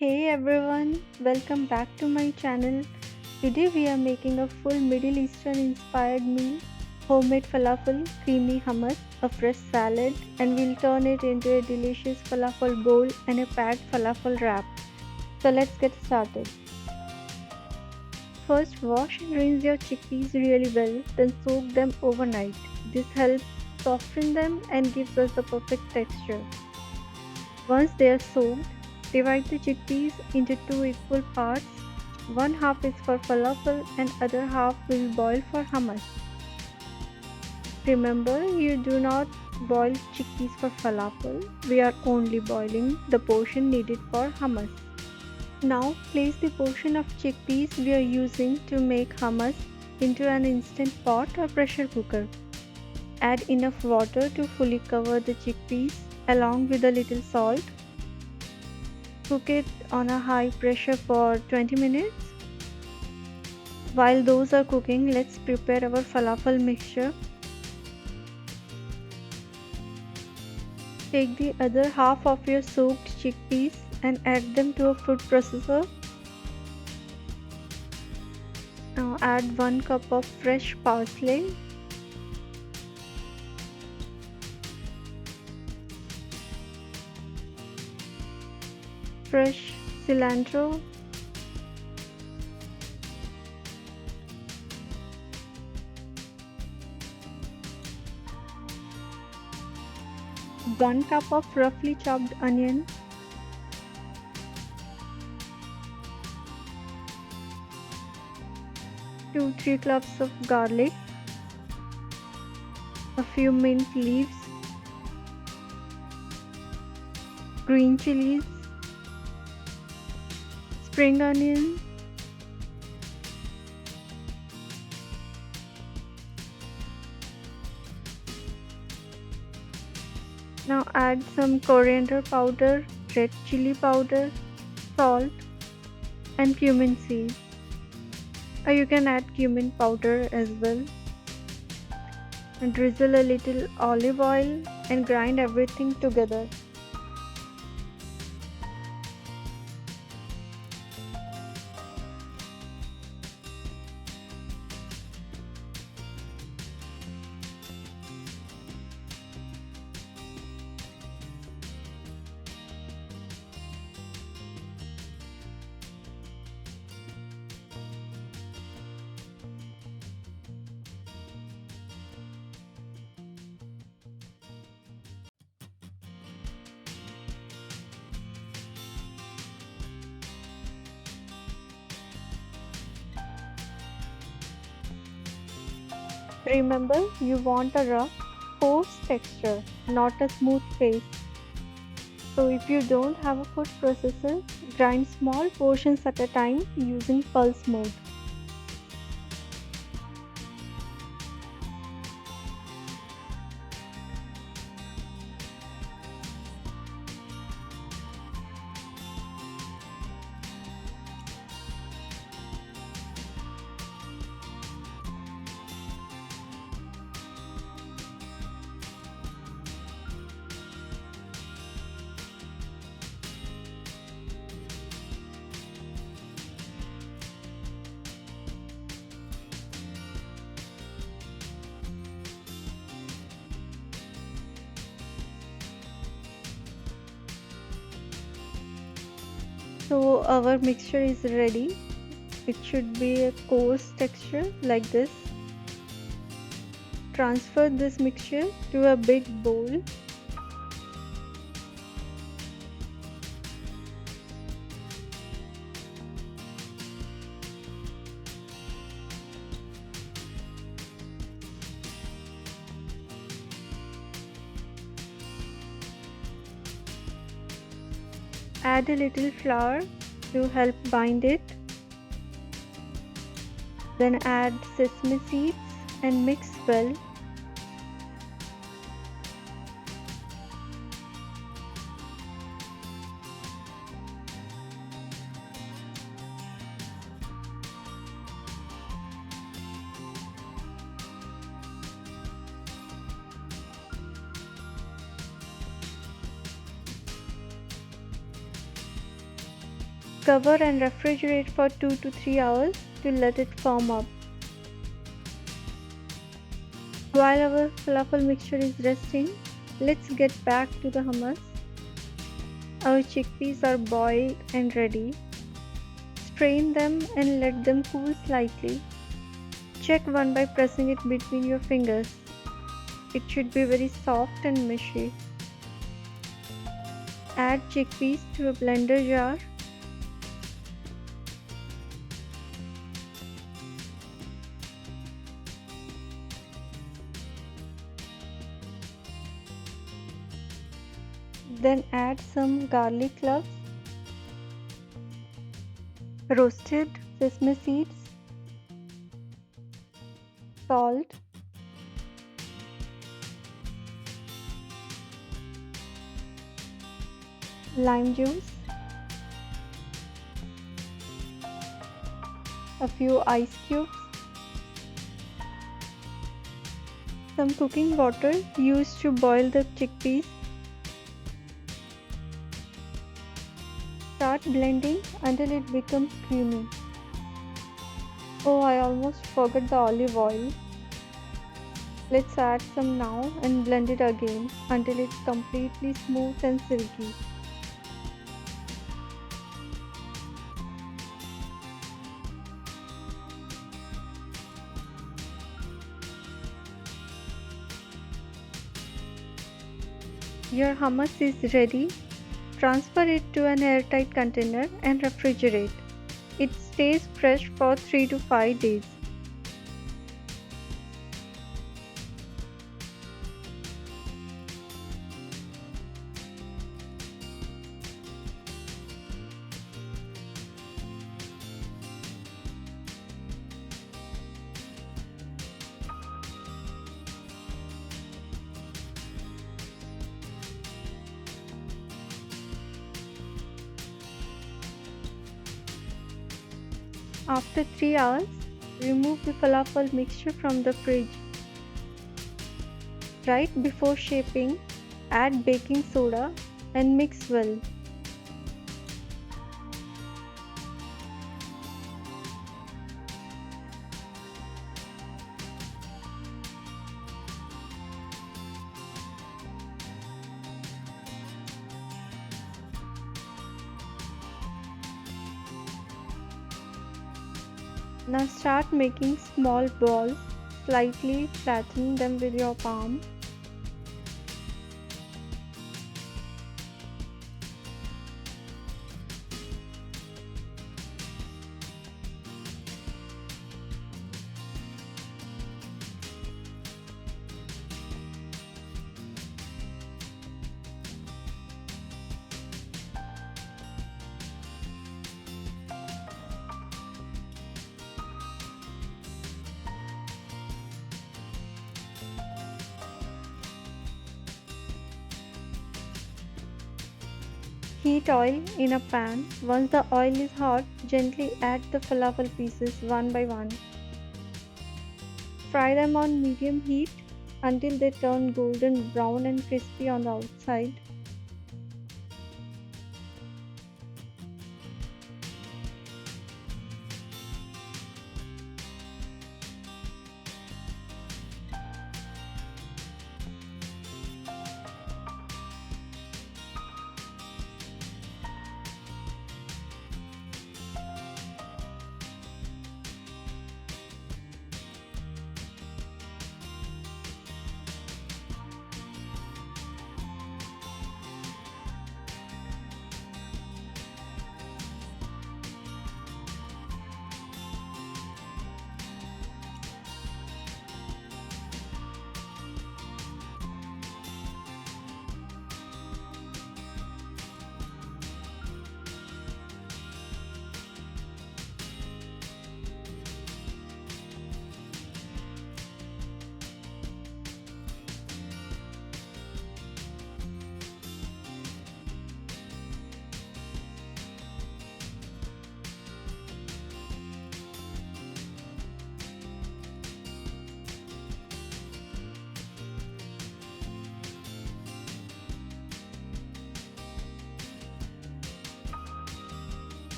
Hey everyone, welcome back to my channel. Today we are making a full Middle Eastern inspired meal, homemade falafel, creamy hummus, a fresh salad, and we'll turn it into a delicious falafel bowl and a packed falafel wrap. So let's get started. First, wash and rinse your chickpeas really well, then soak them overnight. This helps soften them and gives us the perfect texture. Once they are soaked, divide the chickpeas into two equal parts. One half is for falafel and other half will boil for hummus. Remember, you do not boil chickpeas for falafel. We are only boiling the portion needed for hummus. Now place the portion of chickpeas we are using to make hummus into an instant pot or pressure cooker. Add enough water to fully cover the chickpeas along with a little salt. Cook it on a high pressure for 20 minutes. While those are cooking, let's prepare our falafel mixture. Take the other half of your soaked chickpeas and add them to a food processor. Now add 1 cup of fresh parsley, fresh cilantro, 1 cup of roughly chopped onion, 2-3 cloves of garlic, a few mint leaves, green chillies, spring onion, now add some coriander powder, red chili powder, salt and cumin seeds. Or you can add cumin powder as well. And drizzle a little olive oil and grind everything together. Remember, you want a rough, coarse texture, not a smooth paste. So if you don't have a food processor, grind small portions at a time using pulse mode. So our mixture is ready. It should be a coarse texture like this. Transfer this mixture to a big bowl. Add a little flour to help bind it. Then add sesame seeds and mix well. Cover and refrigerate for 2 to 3 hours to let it firm up. While our falafel mixture is resting, let's get back to the hummus. Our chickpeas are boiled and ready. Strain them and let them cool slightly. Check one by pressing it between your fingers. It should be very soft and mushy. Add chickpeas to a blender jar. Then add some garlic cloves, roasted sesame seeds, salt, lime juice, a few ice cubes, some cooking water used to boil the chickpeas. Start blending until it becomes creamy. Oh, I almost forgot the olive oil. Let's add some now and blend it again until it's completely smooth and silky. Your hummus is ready. Transfer it to an airtight container and refrigerate. It stays fresh for 3 to 5 days. After 3 hours, remove the falafel mixture from the fridge. Right before shaping, add baking soda and mix well. Now start making small balls, slightly flatten them with your palm. Heat oil in a pan. Once the oil is hot, gently add the falafel pieces one by one. Fry them on medium heat until they turn golden brown and crispy on the outside.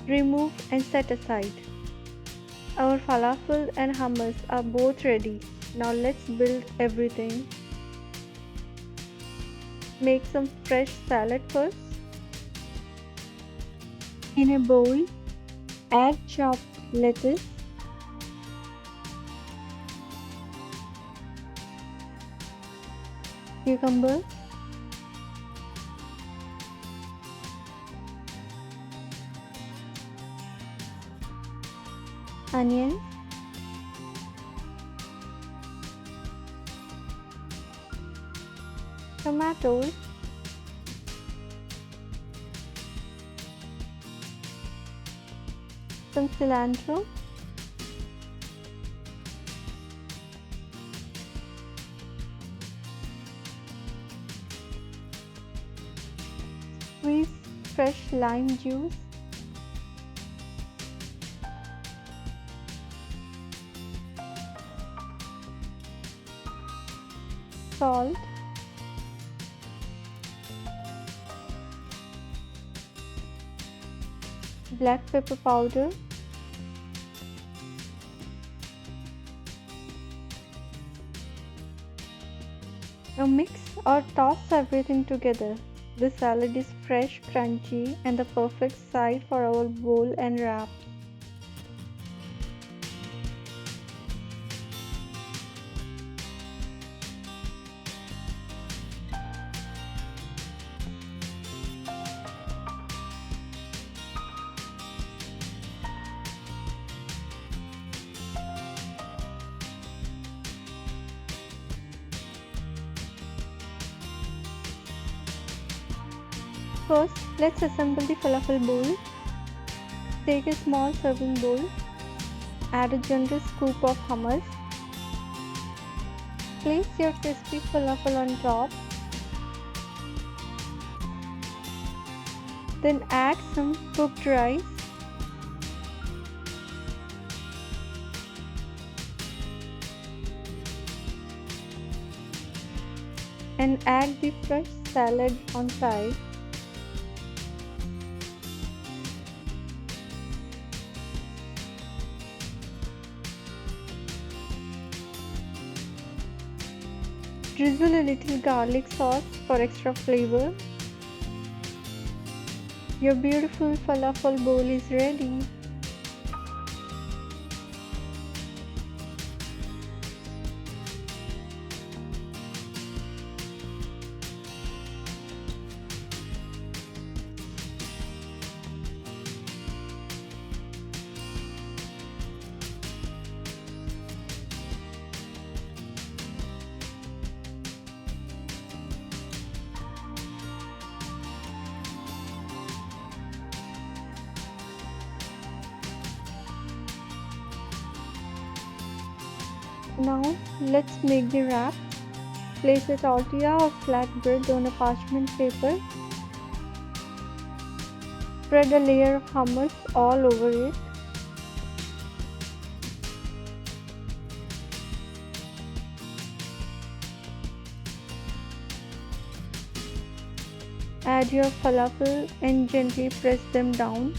Remove and set aside. Our falafel and hummus are both ready. Now let's build everything. Make some fresh salad first. In a bowl, add chopped lettuce, cucumber, onions, tomatoes, some cilantro, squeeze fresh lime juice, salt, black pepper powder, now mix or toss everything together. The salad is fresh, crunchy, and the perfect side for our bowl and wrap. First, let's assemble the falafel bowl. Take a small serving bowl, add a generous scoop of hummus, place your crispy falafel on top, then add some cooked rice, and add the fresh salad on side. Drizzle a little garlic sauce for extra flavor. Your beautiful falafel bowl is ready. Now let's make the wrap. Place a tortilla or flatbread on a parchment paper. Spread a layer of hummus all over it. Add your falafel and gently press them down.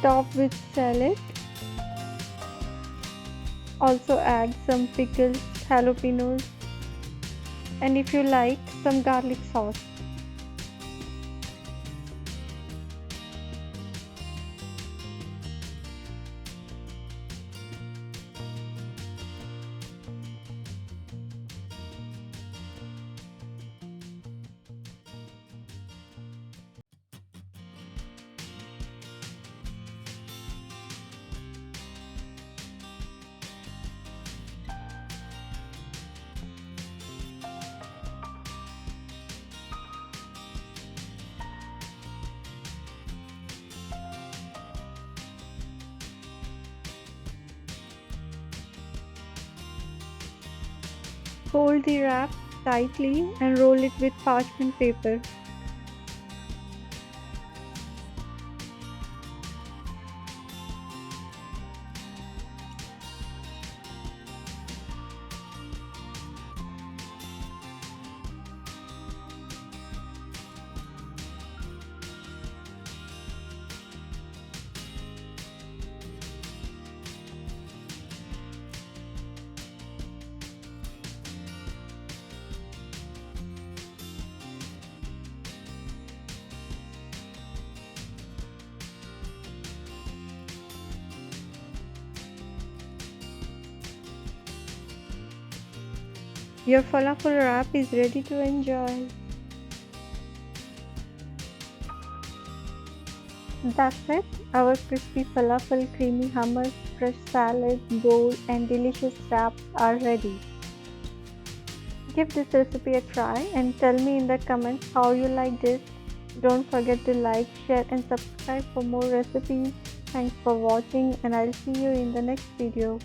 Top with salad. Also add some pickles, jalapenos, and if you like, some garlic sauce. Fold the wrap tightly and roll it with parchment paper. Your falafel wrap is ready to enjoy. That's it. Our crispy falafel, creamy hummus, fresh salad, bowl, and delicious wraps are ready. Give this recipe a try and tell me in the comments how you liked it. Don't forget to like, share, and subscribe for more recipes. Thanks for watching, and I'll see you in the next video.